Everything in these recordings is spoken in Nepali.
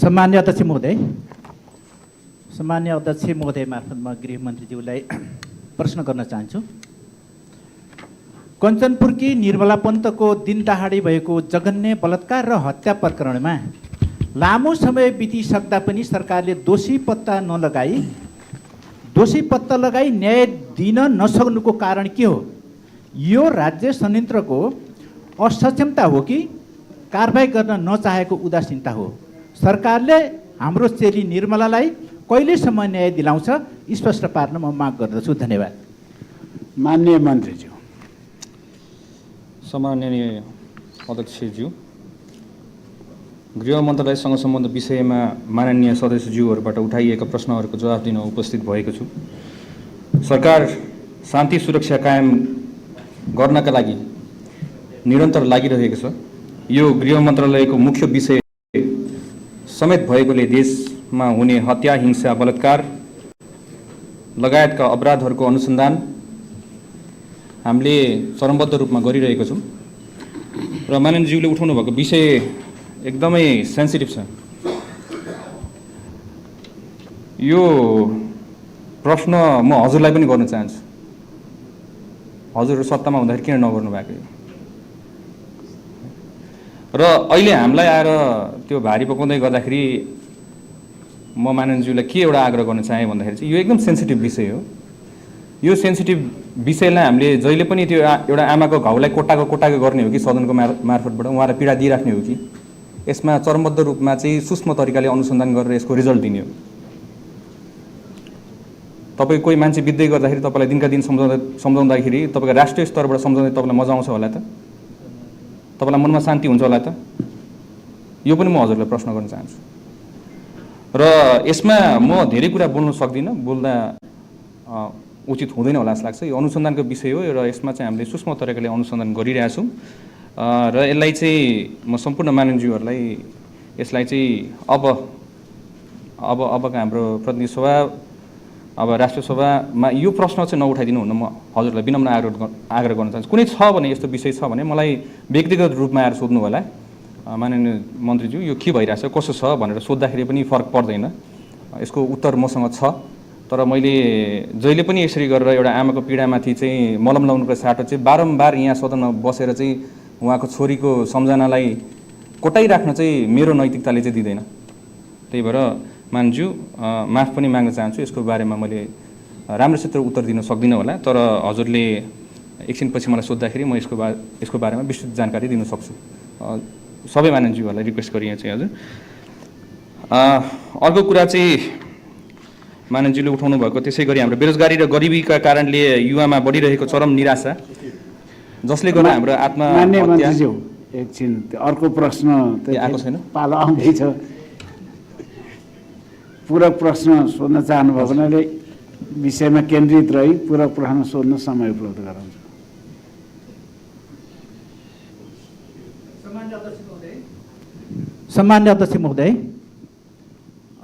सम्मान्य अध्यक्ष महोदय, मार्फत म गृहमन्त्रीज्यूलाई प्रश्न गर्न चाहन्छु। कञ्चनपुरकी निर्मला पन्तको दिन दहाडे भएको जघन्य बलात्कार र हत्या प्रकरणमा लामो समय बितिसक्दा पनि सरकारले दोषी पत्ता लगाई न्याय दिन नसक्नुको कारण के हो? यो राज्य संयन्त्रको असक्षमता हो कि कारबाही गर्न नचाहेको उदासीनता हो? सरकारले हाम्रो चेली निर्मलालाई कहिलेसम्म न्याय दिलाउँछ स्पष्ट पार्न म माग गर्दछु। धन्यवाद। माननीय मन्त्रीज्यू। सम्माननीय अध्यक्षज्यू, गृह मन्त्रालयसँग सम्बन्ध विषयमा माननीय सदस्यज्यूहरूबाट उठाइएका प्रश्नहरूको जवाफ दिन उपस्थित भएको छु। सरकार शान्ति सुरक्षा कायम गर्नका लागि निरन्तर लागिरहेको छ। यो गृह मन्त्रालयको मुख्य विषय समेत भएकोले देशमा हुने हत्या, हिंसा, बलात्कार लगायतका अपराधहरूको अनुसन्धान हामीले चरणबद्ध रूपमा गरिरहेको छौँ र माननीयज्यूले उठाउनु भएको विषय एकदमै सेन्सिटिभ छ। यो प्रश्न म हजुरलाई पनि गर्न चाहन्छु, हजुरहरू सत्तामा हुँदाखेरि किन नगर्नु भएको? र अहिले हामीलाई आएर त्यो भारी पकाउँदै गर्दाखेरि म माननीयज्यूलाई के एउटा आग्रह गर्न चाहेँ भन्दाखेरि चाहिँ यो एकदम सेन्सिटिभ विषय हो। यो सेन्सिटिभ विषयलाई हामीले जहिले पनि त्यो एउटा आमाको घाउलाई कोटाको गर्ने हो कि सदनको मार्फतबाट उहाँलाई पीडा दिइराख्ने हो कि यसमा चरणबद्ध रूपमा चाहिँ सूक्ष्म तरिकाले अनुसन्धान गरेर यसको रिजल्ट दिने हो? तपाईँ कोही मान्छे बित्दै गर्दाखेरि तपाईँलाई दिनका दिन सम्झाउँदाखेरि तपाईँको राष्ट्रिय स्तरबाट सम्झाउँदै तपाईँलाई मजा आउँछ होला त? तपाईँलाई मनमा शान्ति हुन्छ होला त? यो पनि म हजुरलाई प्रश्न गर्न चाहन्छु। र यसमा म धेरै कुरा बोल्न सक्दिनँ, बोल्दा उचित हुँदैन होला जस्तो लाग्छ। यो अनुसन्धानको विषय हो र यसमा चाहिँ हामीले सूक्ष्म तरिकाले अनुसन्धान गरिरहेछौँ र यसलाई चाहिँ म सम्पूर्ण माननीयज्यूहरूलाई यसलाई चाहिँ अबका हाम्रो प्रतिनिधि सभा, अब राष्ट्रिय सभामा यो प्रश्न चाहिँ नउठाइदिनु हुन म हजुरलाई विनम्र आग्रह गर्न चाहन्छु। कुनै छ भने, यस्तो विषय छ भने मलाई व्यक्तिगत रूपमा आएर सोध्नु होला, माननीय मन्त्रीज्यू यो के भइरहेछ, कसो छ भनेर सोद्धाखेरि पनि फरक पर्दैन। यसको उत्तर मसँग छ, तर मैले जहिले पनि यसरी गरेर एउटा आमाको पीडामाथि चाहिँ मलम लाउनुको साटो चाहिँ बारम्बार यहाँ सदनमा बसेर चाहिँ उहाँको छोरीको सम्झनालाई कोटाइराख्न चाहिँ मेरो नैतिकताले चाहिँ दिँदैन। त्यही भएर मानज्यू माफ पनि माग्न चाहन्छु, यसको बारेमा मैले राम्रोसित उत्तर दिन सक्दिनँ होला, तर हजुरले एकछिनपछि मलाई सोद्धाखेरि म यसको बारेमा विस्तृत जानकारी दिन सक्छु। सबै माननीयज्यूहरूलाई रिक्वेस्ट गरिए चाहिँ हजुर। अर्को कुरा चाहिँ माननीयज्यूले उठाउनु भएको त्यसै गरी हाम्रो बेरोजगारी र गरिबीका कारणले युवामा बढिरहेको चरम निराशा, जसले गर्दा हाम्रो माननीय मन्त्रीज्यू एकछिन अर्को प्रश्न आएको छैन, पालो आउँदैछ। पूरक प्रश्न सोध्न चाहनुभयो भने विषयमा केन्द्रित रही पूरक प्रश्न सोध्न समय उपलब्ध गराउँछु। सम्मान्य अध्यक्ष महोदय,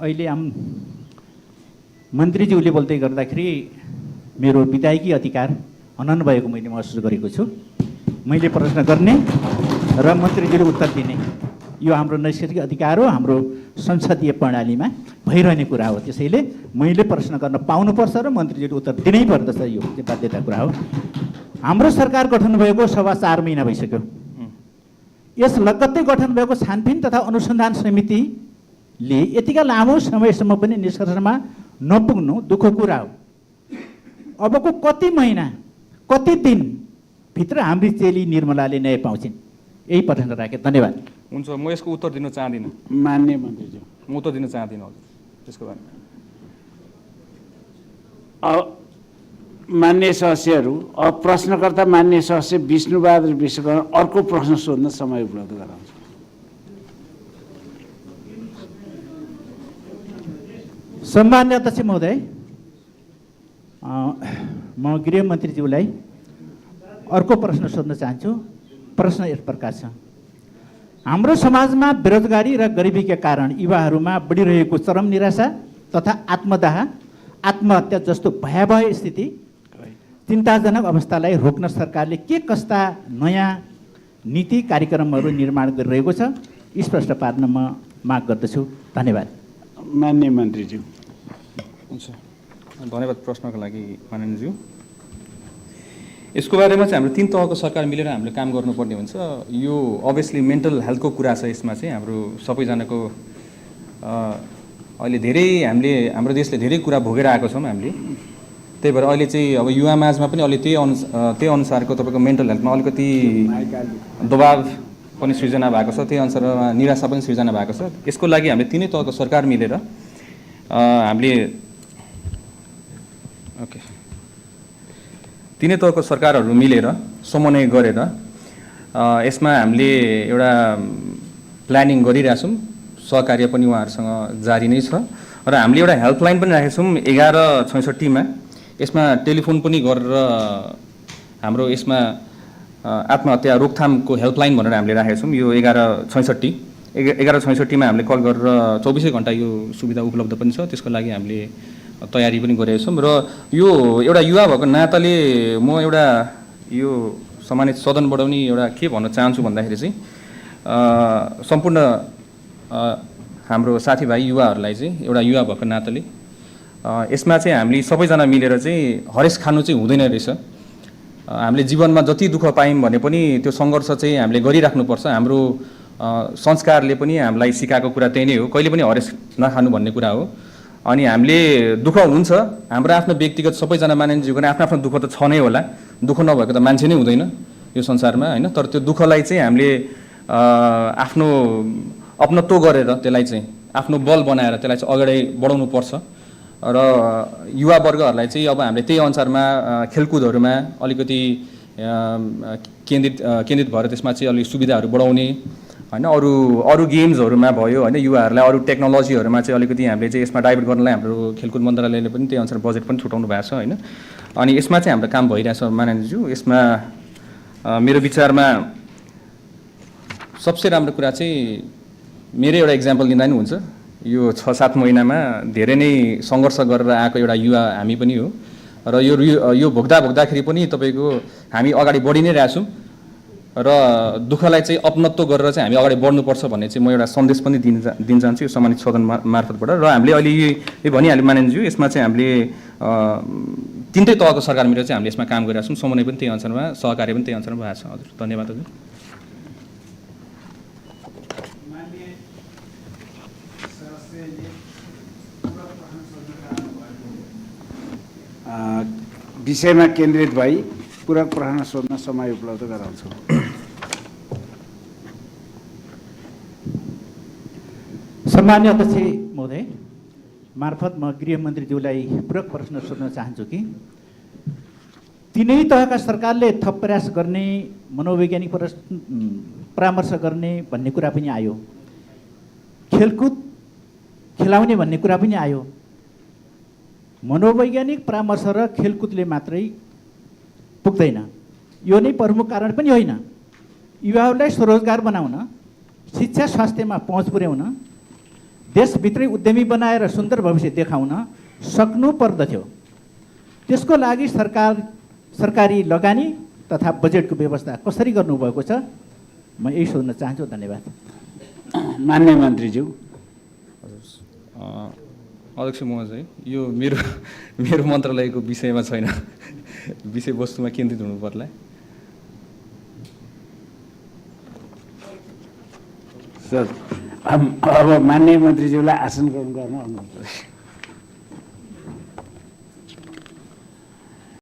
अहिले मन्त्रीज्यूले बोल्दै गर्दाखेरि मेरो विधायकी अधिकार हनन भएको मैले महसुस गरेको छु। मैले प्रश्न गर्ने र मन्त्रीज्यूले उत्तर दिने यो हाम्रो नैसर्गिक अधिकार हो, हाम्रो संसदीय प्रणालीमा भइरहने कुरा हो। त्यसैले मैले प्रश्न गर्न पाउनुपर्छ र मन्त्रीज्यूले उत्तर दिनै पर्दछ, यो बाध्यता कुरा हो। हाम्रो सरकार गठन भएको 4.25 महिना भइसक्यो। यस लगत्तै गठन भएको छानबिन तथा अनुसन्धान समितिले यतिका लामो समयसम्म पनि निष्कर्षमा नपुग्नु दुःखको कुरा हो। अबको कति महिना, कति दिनभित्र हाम्री चेली निर्मलाले न्याय पाउँछिन्? यही प्रश्न राखेँ। धन्यवाद। हुन्छ, म यसको उत्तर दिन चाहदिनँ। मान्य मन्त्रीज्यू, म उत्तर दिन चाहदिनँ हजुर त्यसको बारेमा। मान्य सदस्यहरू, अब प्रश्नकर्ता मान्य सदस्य विष्णुबहादुर विश्वकर्मा अर्को प्रश्न सोध्न समय उपलब्ध गराउँछु। सम्मान्य अध्यक्ष महोदय, म गृहमन्त्रीज्यूलाई अर्को प्रश्न सोध्न चाहन्छु। प्रश्न यस प्रकार छ। हाम्रो समाजमा बेरोजगारी र गरिबीका कारण युवाहरूमा बढिरहेको चरम निराशा तथा आत्महत्या जस्तो भयावह स्थिति, चिन्ताजनक अवस्थालाई रोक्न सरकारले के कस्ता नयाँ नीति कार्यक्रमहरू निर्माण गरिरहेको छ स्पष्ट पार्न म माग गर्दछु। धन्यवाद। माननीय मन्त्रीज्यू। हुन्छ, धन्यवाद प्रश्नको लागि माननीयज्यू। यसको बारेमा चाहिँ हाम्रो 3 तहको सरकार मिलेर हामीले काम गर्नुपर्ने हुन्छ। यो अभियसली मेन्टल हेल्थको कुरा छ। यसमा चाहिँ हाम्रो सबैजनाको अहिले धेरै हाम्रो देशले धेरै कुरा भोगेर आएको छौँ हामीले। त्यही भएर अहिले चाहिँ अब युवा माझमा पनि अहिले त्यही अनुसारको तपाईँको मेन्टल हेल्थमा अलिकति दबाव पनि सृजना भएको छ, त्यही अनुसारमा निराशा पनि सृजना भएको छ। यसको लागि हामीले 3 तहको सरकार मिलेर हामीले 3 तहको सरकारहरू मिलेर समन्वय गरेर यसमा हामीले एउटा प्लानिङ गरिरहेछौँ। सहकार्य पनि उहाँहरूसँग जारी नै छ र हामीले एउटा हेल्पलाइन पनि राखेका छौँ 1166 मा। यसमा टेलिफोन पनि गरेर हाम्रो यसमा आत्महत्या रोकथामको हेल्पलाइन भनेर हामीले राखेका छौँ। यो 1166 मा हामीले कल गरेर 24 घण्टा यो सुविधा उपलब्ध पनि छ। त्यसको लागि हामीले तयारी पनि गरेका छौँ र यो एउटा युवा भएको नाताले म एउटा यो सम्मानित सदन बढाउने एउटा के भन्न चाहन्छु भन्दाखेरि चाहिँ सम्पूर्ण हाम्रो साथीभाइ युवाहरूलाई चाहिँ एउटा युवा भएको नाताले यसमा चाहिँ हामीले सबैजना मिलेर चाहिँ हरेस खानु चाहिँ हुँदैन रहेछ। हामीले जीवनमा जति दुःख पायौँ भने पनि त्यो सङ्घर्ष चाहिँ हामीले गरिराख्नुपर्छ। हाम्रो संस्कारले पनि हामीलाई सिकाएको कुरा त्यही नै हो, कहिले पनि हरेस नखानु भन्ने कुरा हो। अनि हामीले दुःख हुन्छ, हाम्रो आफ्नो व्यक्तिगत सबैजना मानिसको आफ्नो आफ्नो दुःख त छ नै होला। दुःख नभएको त मान्छे नै हुँदैन यो संसारमा, होइन। तर त्यो दुःखलाई चाहिँ हामीले आफ्नो अपनत्व गरेर त्यसलाई चाहिँ आफ्नो बल बनाएर त्यसलाई चाहिँ अगाडि बढाउनु पर्छ। र युवा वर्गहरूलाई चाहिँ अब हामीले त्यही अनुसारमा खेलकुदहरूमा अलिकति केन्द्रित भएर त्यसमा चाहिँ अलिक सुविधाहरू बढाउने, होइन। अरू गेम्सहरूमा भयो, होइन। युवाहरूलाई अरू टेक्नोलोजीहरूमा चाहिँ अलिकति हामीले चाहिँ यसमा डाइभर्ट गर्नलाई हाम्रो खेलकुद मन्त्रालयले पनि त्यही अनुसार बजेट पनि छुटाउनु भएको छ, होइन। अनि यसमा चाहिँ हाम्रो काम भइरहेछ माननीयज्यू। यसमा मेरो विचारमा सबसे राम्रो कुरा चाहिँ मेरै एउटा इक्जाम्पल लिँदा नि हुन्छ। यो 6-7 महिनामा धेरै नै सङ्घर्ष गरेर आएको एउटा युवा हामी पनि हो र यो भोग्दाखेरि पनि तपाईँको हामी अगाडि बढी नै रहेछौँ र दुःखलाई चाहिँ अपनत्व गरेर चाहिँ हामी अगाडि बढ्नुपर्छ भन्ने चाहिँ म एउटा सन्देश पनि दिन चाहन्छु यो सम्मानित सदन मार्फतबाट। र हामीले अहिले यो भनिहाल्यो माननीयज्यू, यसमा चाहिँ हामीले 3 तहको सरकार मिलेर चाहिँ हामीले यसमा काम गरिरहेछौँ। समन्वय पनि त्यही अनुसारमा, सहकार्य पनि त्यही अनुसारमा भएको छ। हजुर, धन्यवाद हजुर। विषयमा केन्द्रित भई पूरक प्रश्न सोध्न समय उपलब्ध गराउँछु। सम्मान्य अध्यक्ष महोदय मार्फत म गृहमन्त्रीज्यूलाई पूरक प्रश्न सोध्न चाहन्छु कि 3 तहका सरकारले थप प्रयास गर्ने, मनोवैज्ञानिक परामर्श गर्ने भन्ने कुरा पनि आयो, खेलकुद खेलाउने भन्ने कुरा पनि आयो। मनोवैज्ञानिक परामर्श र खेलकुदले मात्रै पुग्दैन, यो नै प्रमुख कारण पनि होइन। युवाहरूलाई स्वरोजगार बनाउन, शिक्षा स्वास्थ्यमा पहुँच पुर्याउन, देशभित्रै उद्यमी बनाएर सुन्दर भविष्य देखाउन सक्नु पर्दथ्यो। त्यसको लागि सरकारी लगानी तथा बजेटको व्यवस्था कसरी गर्नुभएको छ, म यही सोध्न चाहन्छु। धन्यवाद। मान्य मन्त्रीज्यू। अध्यक्ष महोदय, यो मेरो मन्त्रालयको विषयमा छैन, विषयवस्तुमा केन्द्रित हुनु पर्ला। सर, अब मान्य मन्त्रीज्यूलाई आसन ग्रहण गर्न अनुरोध गर्छु।